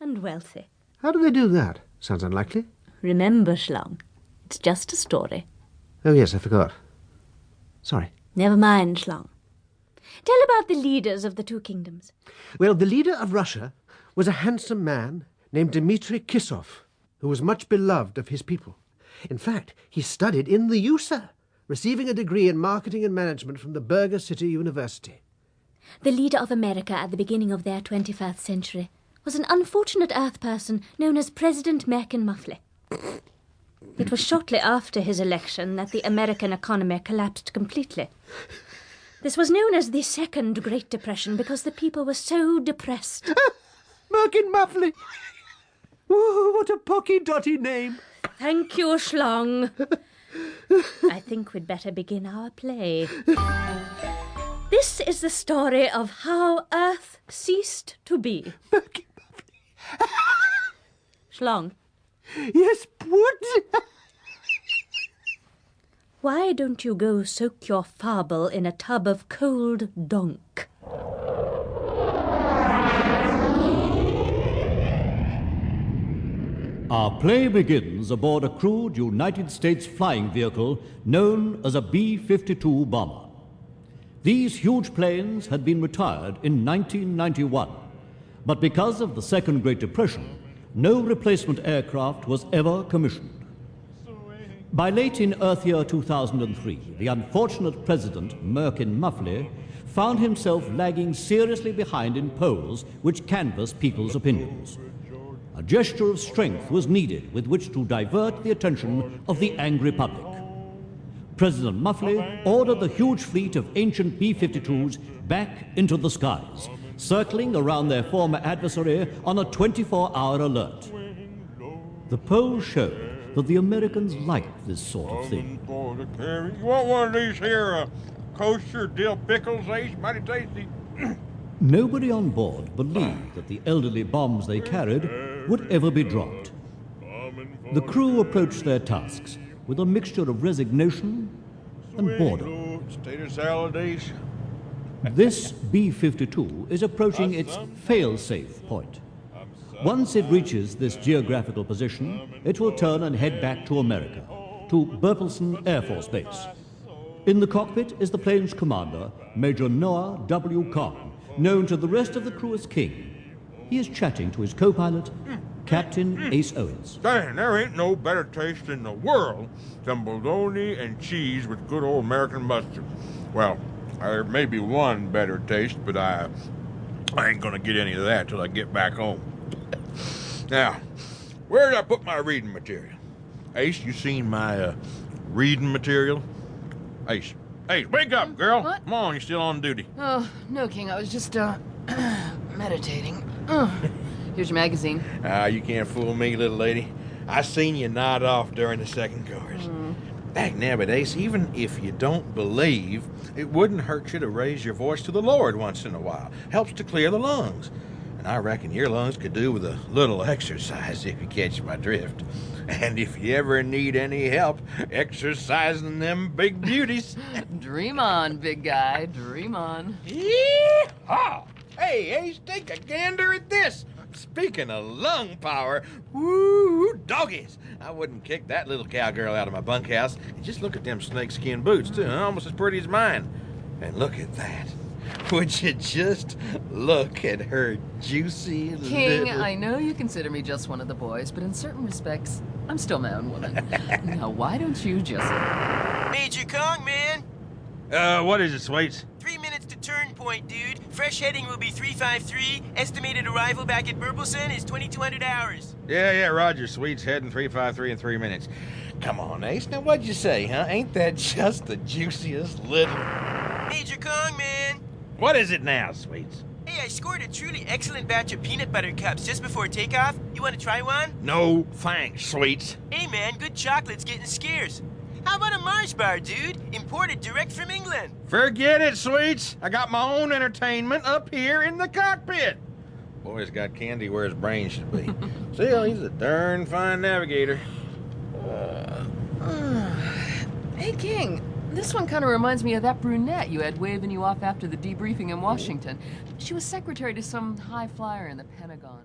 and wealthy. How do they do that? Sounds unlikely. Remember, Schlong, it's just a story. Oh, yes, I forgot. Sorry. Never mind, Schlong. Tell about the leaders of the two kingdoms. Well, the leader of Russia was a handsome man named Dmitri Kisov, who was much beloved of his people. In fact, he studied in the USA, receiving a degree in marketing and management from the Burger City University. The leader of America at the beginning of their 21st century was an unfortunate Earth person known as President Merkin Muffley. It was shortly after his election that the American economy collapsed completely. This was known as the Second Great Depression because the people were so depressed. Merkin Muffley! Whoa, what a pocky-dotty name! Thank you, Schlong. I think we'd better begin our play. This is the story of how Earth ceased to be. Merkin Muffley! Schlong. Yes, what? Why don't you go soak your fable in a tub of cold donk? Our play begins aboard a crewed United States flying vehicle known as a B-52 bomber. These huge planes had been retired in 1991, but because of the Second Great Depression, no replacement aircraft was ever commissioned. By late in Earth year 2003, the unfortunate President Merkin Muffley found himself lagging seriously behind in polls which canvass people's opinions. A gesture of strength was needed with which to divert the attention of the angry public. President Muffley ordered the huge fleet of ancient B-52s back into the skies, circling around their former adversary on a 24-hour alert. The polls showed that the Americans liked this sort of thing. You want one of these here kosher dill pickles, Ace? Mighty tasty. Nobody on board believed that the elderly bombs they carried would ever be dropped. The crew approached their tasks with a mixture of resignation and boredom. Tater salad, Ace. This B-52 is approaching its fail-safe point. Once it reaches this geographical position, it will turn and head back to America, to Burleson Air Force Base. In the cockpit is the plane's commander, Major Noah W. Kong, known to the rest of the crew as King. He is chatting to his co-pilot, Captain Ace Owens. Dang, there ain't no better taste in the world than bologna and cheese with good old American mustard. Well, there may be one better taste, but I ain't gonna get any of that till I get back home. Now, where did I put my reading material? Ace, you seen my reading material? Ace, wake up, girl. What? Come on, you're still on duty. Oh, no, King. I was just, meditating. Here's your magazine. You can't fool me, little lady. I seen you nod off during the second chorus. Dagnabbit, Ace, even if you don't believe, it wouldn't hurt you to raise your voice to the Lord once in a while. Helps to clear the lungs. And I reckon your lungs could do with a little exercise, if you catch my drift. And if you ever need any help exercising them big beauties... Dream on, big guy. Dream on. Yee-haw! Hey, Ace, take a gander at this. Speaking of lung power, woo, doggies. I wouldn't kick that little cowgirl out of my bunkhouse. And just look at them snakeskin boots, too. Almost as pretty as mine. And look at that. Would you just look at her juicy King, little... I know you consider me just one of the boys, but in certain respects, I'm still my own woman. Now, why don't you just... Major Kong, man! What is it, Sweets? 3 minutes to turn point, dude. Fresh heading will be 353. Estimated arrival back at Burleson is 2,200 hours. Yeah, Roger. Sweets heading 353 in 3 minutes. Come on, Ace. Now, what'd you say, huh? Ain't that just the juiciest little... Major Kong, man! What is it now, Sweets? Hey, I scored a truly excellent batch of peanut butter cups just before takeoff. You want to try one? No, thanks, Sweets. Hey, man, good chocolate's getting scarce. How about a Mars bar, dude? Imported direct from England. Forget it, Sweets. I got my own entertainment up here in the cockpit. Boy's got candy where his brain should be. Still, he's a darn fine navigator. Hey, King. This one kind of reminds me of that brunette you had waving you off after the debriefing in Washington. She was secretary to some high flyer in the Pentagon.